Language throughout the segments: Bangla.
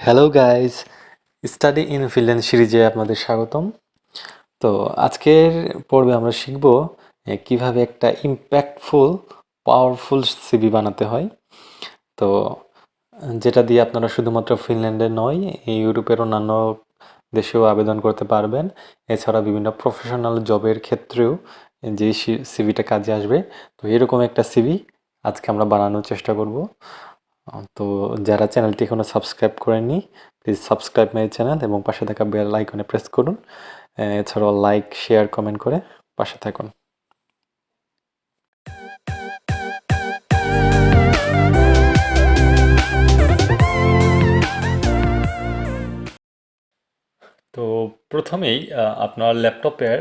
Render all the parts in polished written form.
Hello guys, study in Finland সিরিজে আপনাদের স্বাগতম। তো আজকের পর্বে আমরা শিখব কিভাবে একটা ইম্প্যাক্টফুল পাওয়ারফুল সিভি বানাতে হয়। তো যেটা দিয়ে আপনারা শুধুমাত্র ফিনল্যান্ডে নয়, এই ইউরোপের অন্যান্য দেশেও আবেদন করতে পারবেন। এছাড়া বিভিন্ন প্রফেশনাল জবের ক্ষেত্রেও যে সিভিটা কাজে আসবে। তো এরকম একটা সিভি আজকে আমরা বানানোর চেষ্টা করব। তো যারা চ্যানেলটি এখনো সাবস্ক্রাইব করেননি, প্লিজ সাবস্ক্রাইব মাই চ্যানেল এবং পাশে থাকা বেল আইকনে প্রেস করুন। এছাড়াও লাইক, শেয়ার, কমেন্ট করে পাশে থাকুন। তো প্রথমেই আপনার ল্যাপটপের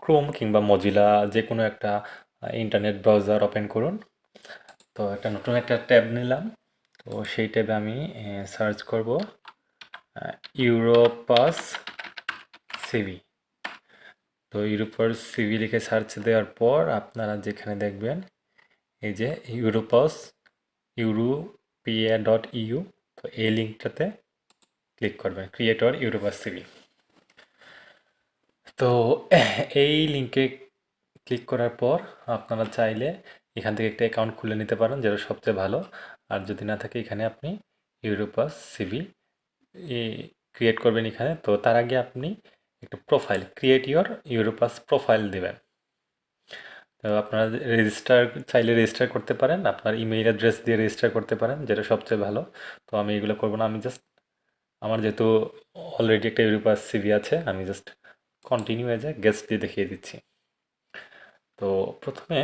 ক্রোম কিংবা মজিলা যে কোনো একটা ইন্টারনেট ব্রাউজার ওপেন করুন। তো নতুন একটা ট্যাব নিলাম। তো সেই ট্যাবে আমি সার্চ করব ইউরোপাস সিভি। তো ইউরোপাস সিভি লিখে সার্চ দেওয়ার পর আপনারা যেখানে দেখবেন এই যে ইউরোপাস ইউরোপিয়া.ইউ, তো এই লিঙ্কটাতে ক্লিক করবেন, ক্রিয়েটর ইউরোপাস সিভি। তো এই লিঙ্কে ক্লিক করার পর আপনারা চাইলে এখান থেকে একটা অ্যাকাউন্ট খুলে নিতে পারেন, যেটা সবচেয়ে ভালো। আর যদি না থাকে এখানে আপনি ইউরোপাস সিভি ক্রিয়েট করবেন এখানে। তো তার আগে আপনি একটা profile, create your Europass profile দেবেন। তো আপনারা চাইলে রেজিস্টার করতে পারেন, আপনার ইমেইল অ্যাড্রেস দিয়ে রেজিস্টার করতে পারেন, যেটা সবচেয়ে ভালো। তো আমি এগুলো করবো না, আমি জাস্ট আমার যেহেতু অলরেডি একটা ইউরোপাস সিভি আছে, আমি জাস্ট কন্টিনিউ এ যায় গেস্ট দিয়ে দেখিয়ে দিচ্ছি। তো প্রথমে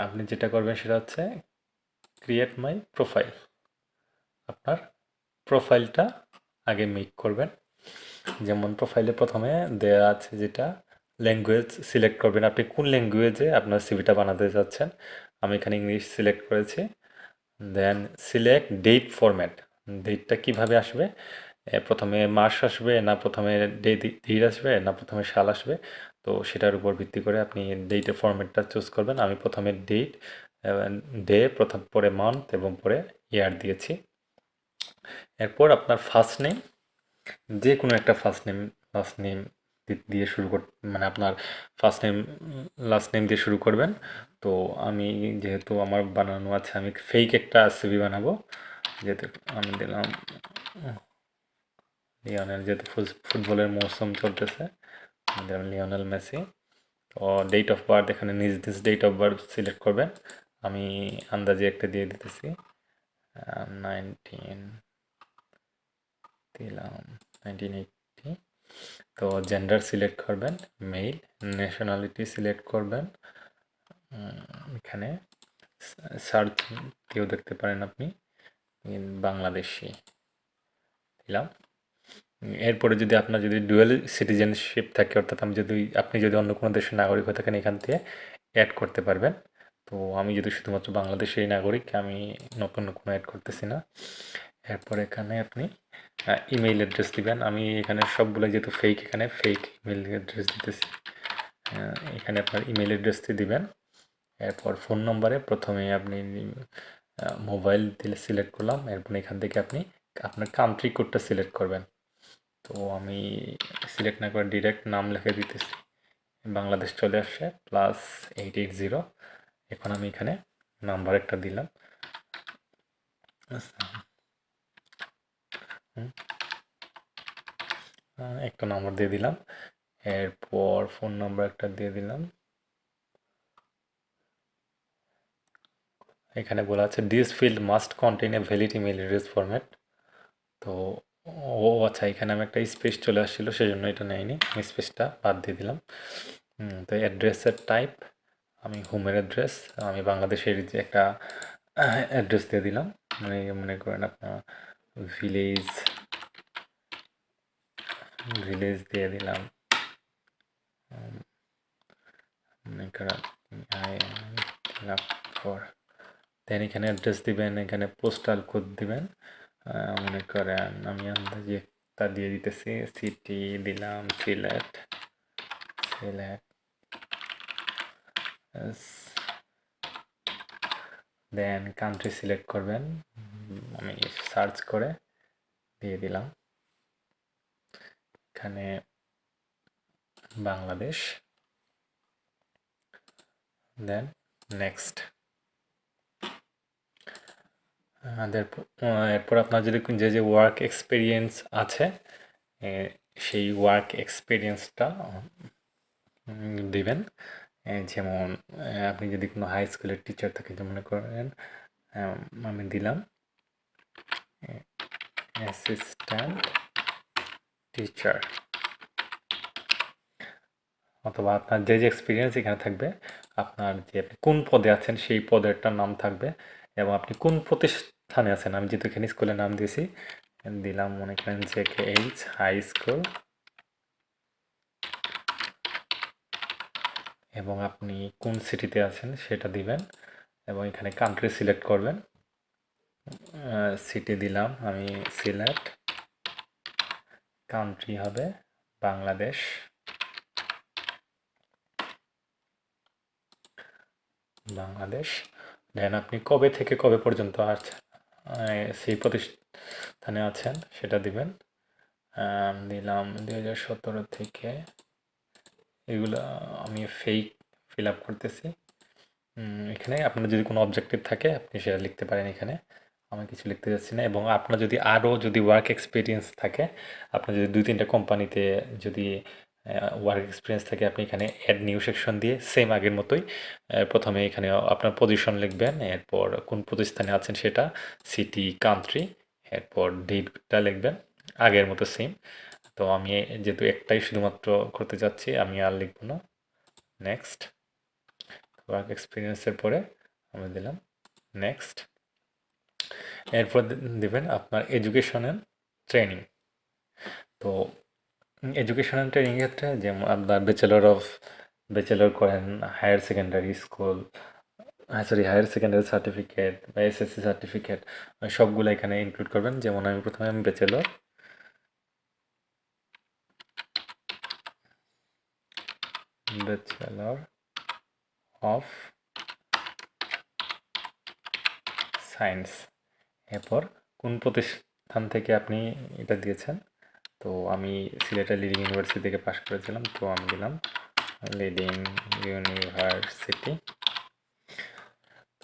আপনি যেটা করবেন সেটা হচ্ছে ক্রিয়েট মাই প্রোফাইল। আপনার প্রোফাইলটা আগে মেক করবেন। যেমন প্রোফাইলে প্রথমে দেয়া আছে যেটা ল্যাঙ্গুয়েজ সিলেক্ট করবেন, আপনি কোন ল্যাঙ্গুয়েজে আপনার সিভিটা বানাতে চাচ্ছেন। আমি এখানে ইংলিশ সিলেক্ট করেছি। দেন সিলেক্ট ডেট ফরম্যাট, ডেটটা কিভাবে আসবে, প্রথমে মাস আসবে না প্রথমে ডেট আসবে না প্রথমে সাল আসবে। তো সেটার উপর ভিত্তি করে আপনি ডেটের ফরম্যাটটা চুজ করবেন। আমি প্রথমে ডেট, ডে, প্রথম পরে মান্থ এবং পরে ইয়ার দিয়েছি। এরপর আপনার ফার্স্ট নেম, যে কোনো একটা ফার্স্ট নেম লাস্ট নেম দিয়ে শুরু মানে আপনার ফার্স্ট নেম লাস্ট নেম দিয়ে শুরু করবেন। তো আমি যেহেতু আমার বানানো আছে, আমি ফেক একটা সিভি বানাবো। যেহেতু আমি দিলাম লিওনেল, যেহেতু ফুটবলের মৌসুম চলতেছে, দিলাম লিওনেল মেসি। তো ডেট অফ বার্থ এখানে নিজ ডেট অফ বার্থ সিলেক্ট করবেন। আমি আন্দাজে একটা দিয়ে দিতেছি 19 দিলাম 1980। তো জেন্ডার সিলেক্ট করবেন মেল, ন্যাশনালিটি সিলেক্ট করবেন। এখানে সার্চ কেউ দেখতে পারেন আপনি বাংলাদেশি দিলাম। এরপরে যদি আপনার যদি ডুয়েল সিটিজেনশিপ থাকে, অর্থাৎ আপনি যদি অন্য কোনো দেশের নাগরিক হয়ে থাকেন, এখান থেকে অ্যাড করতে পারবেন। তো আমি যদি শুধুমাত্র বাংলাদেশের নাগরিক, আমি নতুন কোনো অ্যাড করতেছি না। এরপর এখানে আপনি ইমেইল অ্যাড্রেস দিবেন। আমি এখানে সবগুলো যেহেতু ফেক, এখানে ফেক ইমেইল অ্যাড্রেস দিতেছি। এখানে আপনার ইমেইল অ্যাড্রেসটি দিবেন। এরপর ফোন নম্বরে প্রথমে আপনি মোবাইল দিলে সিলেক্ট করলাম। এরপর এখান থেকে আপনি আপনার কান্ট্রি কোডটা সিলেক্ট করবেন। তো আমি সিলেক্ট না করে ডিরেক্ট নাম লিখে দিতেছি, বাংলাদেশ চলে আসছে +880। এখন আমি এখানে নাম্বার একটা দিলাম, একটা নাম্বার দিয়ে দিলাম। এরপর ফোন নাম্বার একটা দিয়ে দিলাম। এখানে বলা আছে this field must contain a valid email address format. তো আচ্ছা, এখানে আমি একটা স্পেস চলে আসছিলো, সেই জন্য এটা নেয়নি, আমি স্পেসটা বাদ দিয়ে দিলাম। তো অ্যাড্রেসের টাইপ আমি হোমের অ্যাড্রেস, আমি বাংলাদেশের যে একটা অ্যাড্রেস দিয়ে দিলাম। মানে মনে করেন আপনার ভিলেজ দিয়ে দিলাম। মনে করেন দেন এখানে অ্যাড্রেস দিবেন, এখানে পোস্টাল কোড দিবেন। মনে করেন আমি আন্দাজে একটা দিয়ে দিতেছি, সিটি দিলাম সিলেট। দেন কান্ট্রি সিলেক্ট করবেন, আমি সার্চ করে দিয়ে দিলাম এখানে বাংলাদেশ, দেন নেক্সট। এরপর আপনার যদি যে ওয়ার্ক এক্সপিরিয়েন্স আছে সেই ওয়ার্ক এক্সপিরিয়েন্সটা দিবেন। যেমন আপনি যদি কোনো হাই স্কুলের টিচার থাকে, যে মনে করেন আমি দিলাম অ্যাসিস্ট্যান্ট টিচার, অথবা আপনার যে এক্সপিরিয়েন্স এখানে থাকবে, আপনার যে আপনি কোন পদে আছেন সেই পদেরটার নাম থাকবে, এবং আপনি কোন প্রতিষ্ঠানে আছেন। আমি যেহেতু এখানে স্কুলের নাম দিয়েছি, দিলাম মনে করেন JKH হাই স্কুল, এবং আপনি কোন সিটিতে আছেন সেটা দিবেন, এবং এখানে কান্ট্রি সিলেক্ট করবেন। সিটি দিলাম আমি সিলেট, কান্ট্রি হবে বাংলাদেশ, বাংলাদেশ। দেন আপনি কবে থেকে কবে পর্যন্ত আছেন সেই প্রতিষ্ঠানে আছেন সেটা দিবেন। দিলাম 2017 থেকে, এগুলো আমি ফেক ফিল আপ করতেছি। এখানে আপনার যদি কোনো অবজেক্টিভ থাকে আপনি সেটা লিখতে পারেন, এখানে আমি কিছু লিখতে যাচ্ছি না। এবং আপনার যদি আরও যদি ওয়ার্ক এক্সপিরিয়েন্স থাকে, আপনার যদি 2-3টা কোম্পানিতে যদি ওয়ার্ক এক্সপিরিয়েন্স থাকে, আপনি এখানে অ্যাড নিউ সেকশন দিয়ে সেম আগের মতোই প্রথমে এখানে আপনার পজিশন লিখবেন, এরপর কোন প্রতিষ্ঠানে আছেন সেটা, সিটি, কান্ট্রি, এরপর ডেটটা লিখবেন আগের মতো সেম। তো আমি যেহেতু একটাই শুধুমাত্র করতে যাচ্ছি, আমি আর লিখব না। নেক্সট, ওয়ার্ক এক্সপিরিয়েন্সের পরে আমি দিলাম নেক্সট। এরপর দেবেন আপনার এডুকেশন অ্যান্ড ট্রেনিং। তো এডুকেশন অ্যান্ড ট্রেনিং ক্ষেত্রে যেমন আপনার ব্যাচেলর করেন higher secondary school, higher secondary certificate বা SSC সার্টিফিকেট, সবগুলো এখানে ইনক্লুড করবেন। যেমন আমি প্রথমে ব্যাচেলর অফ সায়েন্স, এরপর কোন প্রতিষ্ঠান থেকে আপনি এটা দিয়েছেন। তো আমি সিলেটের লিডিং ইউনিভার্সিটি থেকে পাশ করেছিলাম, তো আমি দিলাম লিডিং ইউনিভার্সিটি।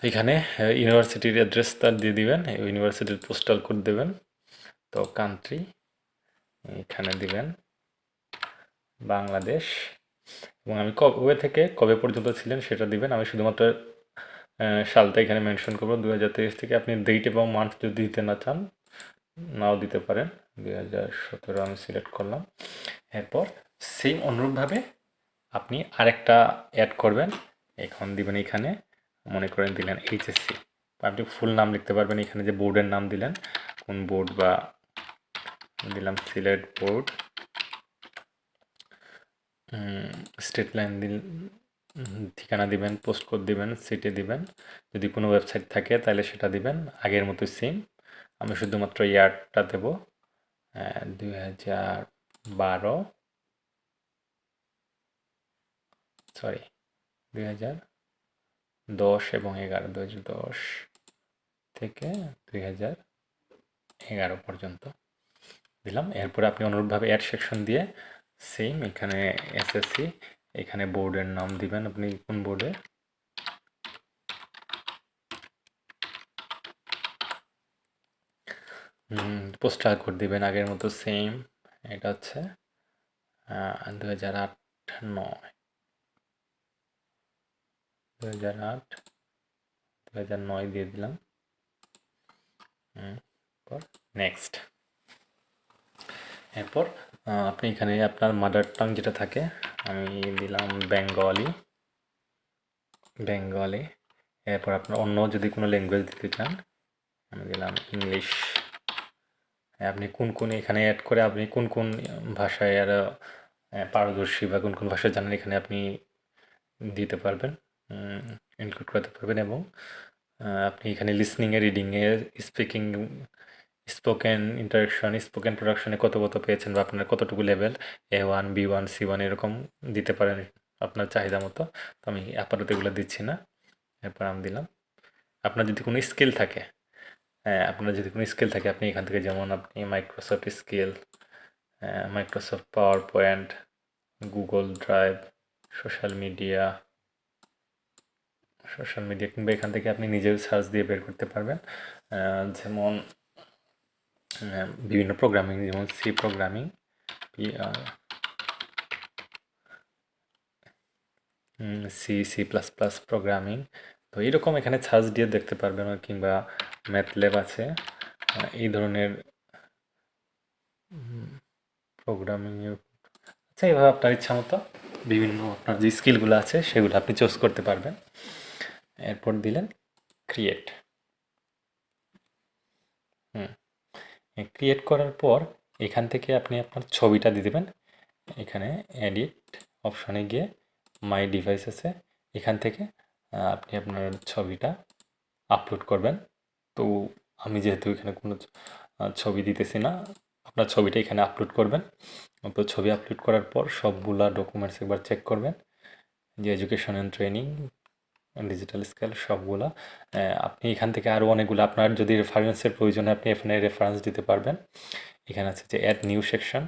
এখানে ইউনিভার্সিটির অ্যাড্রেসটা দিয়ে দিবেন, ইউনিভার্সিটির পোস্টাল কোড দেবেন। তো কান্ট্রি এখানে দিবেন বাংলাদেশ, এবং আমি কবে থেকে কবে পর্যন্ত ছিলেন সেটা দিবেন। আমি শুধুমাত্র সালটা এখানে মেনশন করবো 2023 থেকে। আপনি ডেট এবং মান্থ যদি দিতে না চান নাও দিতে পারেন। 2017 আমি সিলেক্ট করলাম। এরপর সেম অনুরূপভাবে আপনি আরেকটা অ্যাড করবেন, এখন দিবেন এখানে মনে করেন দিলেন HSC, আপনি ফুল নাম লিখতে পারবেন। এখানে যে বোর্ডের নাম দিলেন, কোন বোর্ড, বা দিলাম সিলেট বোর্ড, স্টেট লাইন ঠিকানা দিবেন, পোস্ট কোড দিবেন, সিটি দিবেন। যদি কোনো ওয়েবসাইট থাকে তাহলে সেটা দিবেন আগের মতো সেম। আমি শুধুমাত্র ইয়ারটা দেব 2012, সরি 2010 এবং 11, 2010 থেকে 2011 পর্যন্ত দিলাম। এরপরে আপনি অনুরূপভাবে অ্যাড সেকশন দিয়ে সেম এখানে SSC, এখানে বোর্ডের নাম দিবেন, আপনি কোন বোর্ডে, পোস্টাল কোড দিবেন আগের মতো সেম। এটা হচ্ছে 2008, 9, 2008, 2009 দিয়ে দিলাম। নেক্সট। এরপর আপনি এখানে আপনার মাদার টাং যেটা থাকে, আমি দিলাম বেঙ্গলি। এরপর আপনার অন্য যদি কোনো ল্যাঙ্গুয়েজ দিতে চান, আমি দিলাম ইংলিশ। আপনি কোন এখানে অ্যাড করে আপনি কোন ভাষায় আর পারদর্শী বা কোন ভাষা জানেন এখানে আপনি দিতে পারবেন, ইনক্লুড করতে পারবেন। এবং আপনি এখানে লিসনিংয়ে, রিডিংয়ে, স্পিকিং, স্পোকেন ইন্টারেকশন, স্পোকেন প্রোডাকশনে কত পেয়েছেন, বা আপনার কতটুকু লেভেল, A1, B1, C1 এরকম দিতে পারেন আপনার চাহিদা মতো। তো আমি আপাতত এগুলো দিচ্ছি না। এরপর আমি দিলাম আপনার যদি কোনো স্কিল থাকে, হ্যাঁ, আপনার যদি কোনো স্কিল থাকে আপনি এখান থেকে, যেমন আপনি Microsoft skill, Microsoft power point, Google drive, social media, কিংবা এখান থেকে আপনি নিজেও সার্চ দিয়ে বের করতে পারবেন। যেমন বিভিন্ন প্রোগ্রামিং, যেমন C programming, C plus plus programming. তো এইরকম এখানে সার্চ দিয়ে দেখতে পারবেন, কিংবা ম্যাথল্যাব আছে, এই ধরনের প্রোগ্রামিংয়ের। আচ্ছা, এইভাবে আপনার ইচ্ছা মতো বিভিন্ন আপনার যে স্কিলগুলো আছে সেগুলো আপনি চুজ করতে পারবেন। এরপর দিলেন ক্রিয়েট। ক্রিয়েট করার পর এখান থেকে আপনি আপনার ছবিটা দিয়ে দেবেন। এখানে এডিট অপশনে গিয়ে মাই ডিভাইস আছে, এখান থেকে আপনি আপনার ছবিটা আপলোড করবেন। তো আমি যেহেতু এখানে কোনো ছবি দিতেছি না, আপনার ছবিটা এখানে আপলোড করবেন। তো ছবি আপলোড করার পর সবগুলা ডকুমেন্টস একবার চেক করবেন, যে education and training, digital scale সবগুলা। আপনি এখান থেকে আরও অনেকগুলো, আপনার যদি রেফারেন্সের প্রয়োজন হয় আপনি এখানে রেফারেন্স দিতে পারবেন। এখানে আছে যে অ্যাড নিউ সেকশন,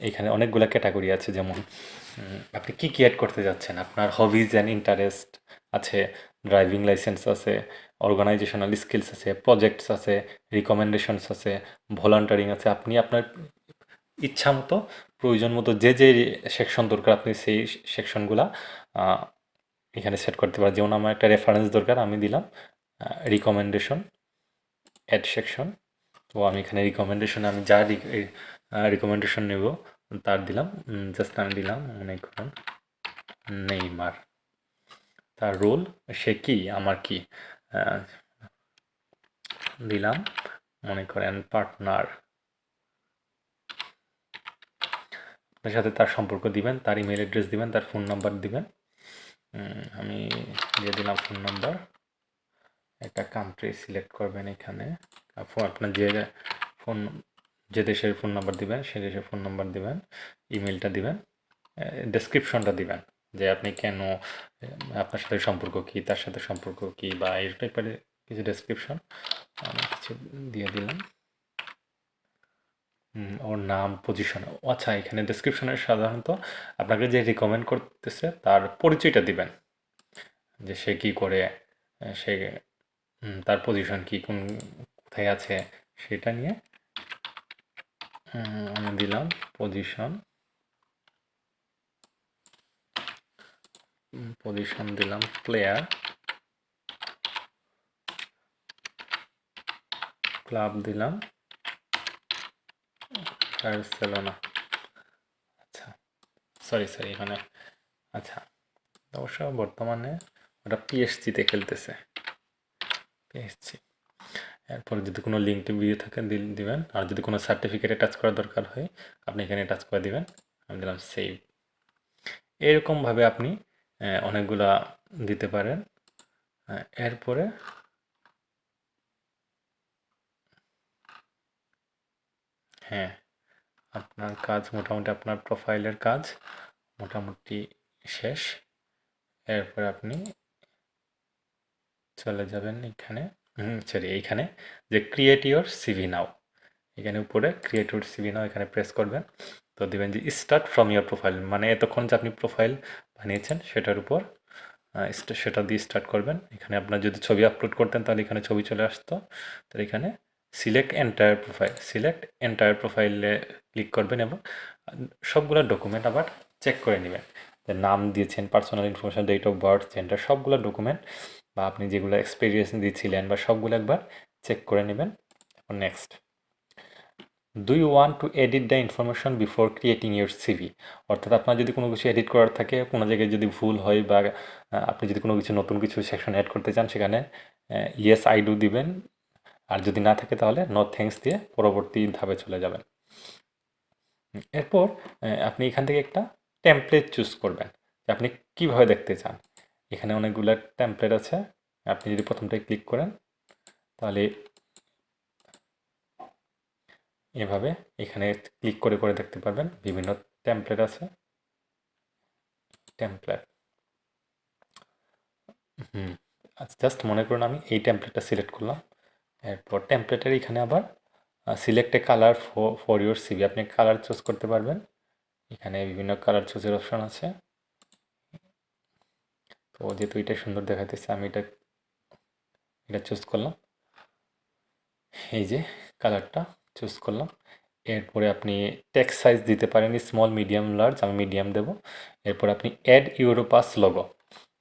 এখানে অনেকগুলো ক্যাটাগরি আছে, যেমন আপনি কী কী অ্যাড করতে যাচ্ছেন। আপনার হবিজ অ্যান্ড ইন্টারেস্ট আছে, ড্রাইভিং লাইসেন্স আছে, অর্গানাইজেশনাল স্কিলস আছে, প্রজেক্টস আছে, রিকমেন্ডেশনস আছে, ভলান্টারিং আছে। আপনি আপনার ইচ্ছা মতো, প্রয়োজন মতো যে যে সেকশন দরকার আপনি সেই সেকশনগুলা এখানে সেট করতে পারেন। যেমন আমার একটা রেফারেন্স দরকার, আমি দিলাম রিকমেন্ডেশন অ্যাড সেকশন। তো আমি এখানে রিকমেন্ডেশন, আমি যা রিকমেন্ডেশন নেব তার দিলাম, জাস্ট আমি দিলাম মনে করেন নেইমার। তার রোল, সে কি, আমার কি, দিলাম মনে করেন পার্টনার। আপনার সাথে তার সম্পর্ক দিবেন, তার ইমেল অ্যাড্রেস দিবেন, তার ফোন নাম্বার দিবেন। আমি দিয়ে দিলাম ফোন নাম্বার। একটা কান্ট্রি সিলেক্ট করবেন এখানে, আপনার ফোন যে দেশের ফোন নাম্বার দিবেন সে দেশের ফোন নাম্বার দিবেন, ইমেলটা দিবেন, ডেসক্রিপশনটা দিবেন, যে আপনি কেন, আপনার সাথে সম্পর্ক কী, তার সাথে সম্পর্ক কী, বা এই টাইপের কিছু ডেসক্রিপশন আমি কিছু দিয়ে দিলাম। ওর নাম, পজিশন। আচ্ছা, এখানে ডেসক্রিপশনে সাধারণত আপনাকে যে রিকমেন্ড করতেছে তার পরিচয়টা দিবেন, যে সে কী করে, সে তার পজিশন কী, কোথায় আছে সেটা নিয়ে আমি দিলাম পজিশন, দিলাম প্লেয়ার, ক্লাব দিলাম বার্সেলোনা। আচ্ছা, সরি এখানে, আচ্ছা, অবশ্য বর্তমানে ওটা পিএসজিতে খেলতেছে, পিএসজি। এরপরে যদি কোনো লিঙ্ক ভিডিও থাকে দিবেন, আর যদি কোনো সার্টিফিকেটে টাচ করার দরকার হয় আপনি এখানে টাচ করে দিবেন। আমি দিলাম সেভ। এরকমভাবে আপনি অনেকগুলা দিতে পারেন। এরপরে হ্যাঁ, আপনার কাজ মোটামুটি, আপনার প্রোফাইলের কাজ মোটামুটি শেষ। এরপর আপনি চলে যাবেন এখানে, এইখানে যে ক্রিয়েট ইউর সিভি নাও, এখানে উপরে ক্রিয়েট ইউর সিভি নাও এখানে প্রেস করবেন। তো দেবেন যে স্টার্ট ফ্রম ইউর প্রোফাইল, মানে এতক্ষণ যে আপনি প্রোফাইল বানিয়েছেন সেটার উপর সেটা দিয়ে স্টার্ট করবেন। এখানে আপনার যদি ছবি আপলোড করতেন তাহলে এখানে ছবি চলে আসতো। তো এখানে সিলেক্ট এন্টায়ার প্রোফাইলে ক্লিক করবেন এবং সবগুলো ডকুমেন্ট আবার চেক করে নেবেন, যে নাম দিয়েছেন, personal information, date of birth, gender, সবগুলো ডকুমেন্ট বা আপনি যেগুলো এক্সপিরিয়েন্স দিয়েছিলেন বা সবগুলো একবার চেক করে নেবেন। এখন next, do you want to edit the information before creating your CV. অর্থাৎ আপনার যদি কোনো কিছু এডিট করার থাকে, কোনো জায়গায় যদি ভুল হয়, বা আপনি যদি কোনো কিছু নতুন কিছু সেকশন অ্যাড করতে চান, সেখানে ইয়েস আই ডু দিবেন। আর যদি না থাকে তাহলে নো থ্যাঙ্কস দিয়ে পরবর্তী ধাপে চলে যাবেন। এরপর আপনি এখান থেকে একটা টেমপ্লেট চুজ করবেন, যে আপনি কীভাবে দেখতে চান। এখানে অনেকগুলো টেমপ্লেট আছে, আপনি যদি প্রথমটায় ক্লিক করেন তাহলে এভাবে এখানে ক্লিক করে করে দেখতে পারবেন, বিভিন্ন টেমপ্লেট আছে। টেমপ্লেট জাস্ট মনে করুন আমি এই টেমপ্লেটটা সিলেক্ট করলাম, এরপর টেমপ্লেটের এখানে আবার select A colour for your CV, আপনি কালার চুজ করতে পারবেন। এখানে বিভিন্ন কালার চুজের অপশন আছে। তো যেহেতু এটা সুন্দর দেখাইতেছে আমি এটা চুজ করলাম, এই যে কালারটা চুজ করলাম। এরপরে আপনি টেক্সট সাইজ দিতে পারেন স্মল, মিডিয়াম, লার্জ, আমি মিডিয়াম দেব। এরপর আপনি অ্যাড ইউরোপাস লোগো,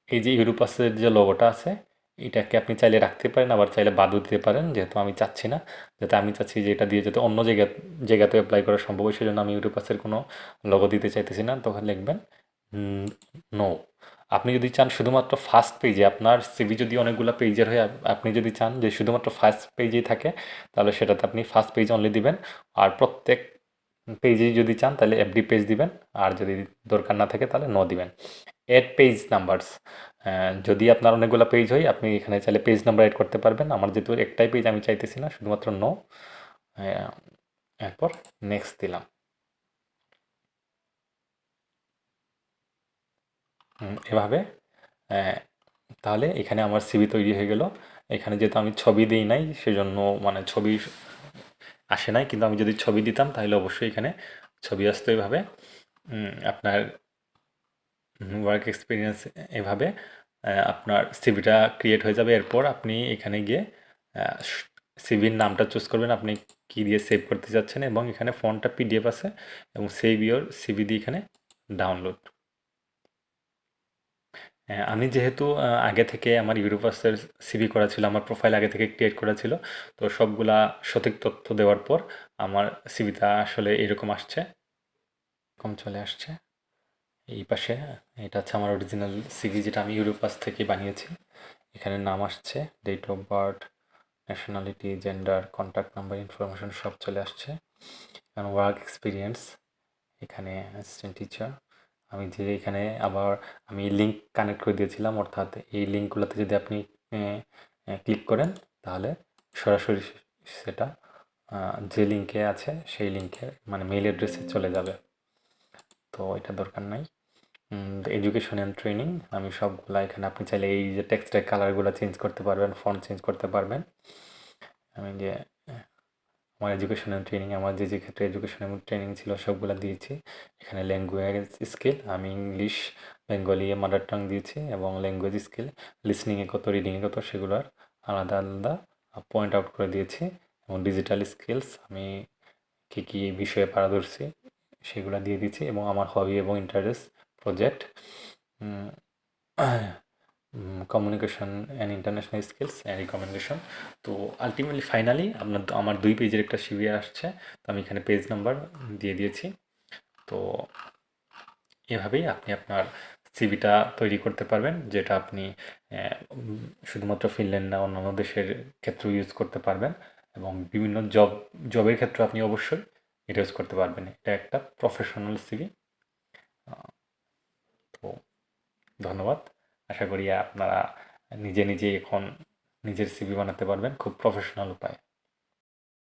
এই যে ইউরোপাসের যে লোগোটা আছে এটাকে আপনি চাইলে রাখতে পারেন, আবার চাইলে বাদও দিতে পারেন, যেহেতু আমি চাচ্ছি না, যাতে আমি চাচ্ছি যে এটা দিয়ে যাতে অন্য জায়গাতে অ্যাপ্লাই করা সম্ভব হয়, সেজন্য আমি ইউরোপাসের কোনো লোগো দিতে চাইতেছি না। তখন লিখবেন নো। আপনি যদি চান শুধুমাত্র ফার্স্ট পেজে, আপনার সিভি যদি অনেকগুলো পেজের হয়, আপনি যদি চান যে শুধুমাত্র ফার্স্ট পেজেই থাকে, তাহলে সেটাতে আপনি ফার্স্ট পেজ অনলি দিবেন। আর প্রত্যেক পেজেই যদি চান তাহলে এফডি পেজ দিবেন, আর যদি দরকার না থাকে তাহলে নো দিবেন। এড পেজ নাম্বারস, যদি আপনার অনেকগুলো পেজ হয় আপনি এখানে চাইলে পেজ নাম্বার এড করতে পারবেন। আমার যেহেতু একটাই পেজ আমি চাইতেছি না, শুধুমাত্র নো। এরপর নেক্সট দিলাম। এভাবে তাহলে এখানে আমার সিভি তৈরি হয়ে গেল। এখানে যেহেতু আমি ছবি দিই নাই সেজন্য মানে ছবি আসে নাই, কিন্তু আমি যদি ছবি দিতাম তাহলে অবশ্যই এখানে ছবি আসতো। এভাবে আপনার ওয়ার্ক এক্সপিরিয়েন্স এভাবে আপনার সিভিটা ক্রিয়েট হয়ে যাবে। এরপর আপনি এখানে গিয়ে সিভির নামটা চুজ করবেন, আপনি কী দিয়ে সেভ করতে চাচ্ছেন, এবং এখানে ফন্টটা পিডিএফ আছে, এবং সেভ ইওর সিভি দিয়ে এখানে ডাউনলোড। আমি যেহেতু আগে থেকে আমার ইউরোপাসের সিভি করা ছিল, আমার প্রোফাইল আগে থেকে ক্রিয়েট করা ছিল, তো সবগুলা সঠিক তথ্য দেওয়ার পর আমার সিভিটা আসলে এরকম আসছে, কম চলে আসছে। এই পাশে এটা হচ্ছে আমার অরিজিনাল সিভি, যেটা আমি ইউরোপাস থেকে বানিয়েছি। এখানে নাম আসছে, date of birth, nationality, gender, contact number, information সব চলে আসছে। কারণ ওয়ার্ক এক্সপিরিয়েন্স এখানে অ্যাসিস্ট্যান্ট টিচার, আমি যে এখানে আবার আমি লিঙ্ক কানেক্ট করে দিয়েছিলাম, অর্থাৎ এই লিঙ্কগুলোতে যদি আপনি ক্লিক করেন তাহলে সরাসরি সেটা যে লিঙ্কে আছে সেই লিঙ্কে মানে মেইল অ্যাড্রেসে চলে যাবে, তো এটা দরকার নাই। এডুকেশন অ্যান্ড ট্রেনিং আমি সবগুলা এখানে, আপনি চাইলে এই যে টেক্সটের কালারগুলো চেঞ্জ করতে পারবেন, ফন্ট চেঞ্জ করতে পারবেন। আমি যে আমার এডুকেশন অ্যান্ড ট্রেনিং, আমার যে ক্ষেত্রে এডুকেশন এবং ট্রেনিং ছিল সবগুলো দিয়েছি। এখানে ল্যাঙ্গুয়েজ স্কিল আমি ইংলিশ, বেঙ্গলি মাদার টাং দিয়েছি, এবং ল্যাঙ্গুয়েজ স্কিল লিসনিংয়ে কত, রিডিংয়ে কত, সেগুলোর আলাদা আলাদা পয়েন্ট আউট করে দিয়েছি। এবং ডিজিটাল স্কিলস আমি কী কী বিষয়ে পারদর্শী সেগুলো দিয়ে দিচ্ছি, এবং আমার হবি এবং interest project, communication and international skills and recommendation. তো আলটিমেটলি ফাইনালি আমার 2 পেজের একটা সিভি আসছে, তো আমি এখানে পেজ নাম্বার দিয়ে দিয়েছি। তো এভাবেই আপনি আপনার সিভিটা তৈরি করতে পারবেন, যেটা আপনি শুধুমাত্র ফিনল্যান্ড না অন্যান্য দেশের ক্ষেত্রেও ইউজ করতে পারবেন, এবং বিভিন্ন জবের ক্ষেত্রে আপনি অবশ্যই এটা ইউজ করতে পারবেন। এটা একটা প্রফেশনাল সিভি। তো ধন্যবাদ। আশা করি আপনারা নিজে নিজে এখন নিজের সিভি বানাতে পারবেন খুব প্রফেশনাল উপায়ে।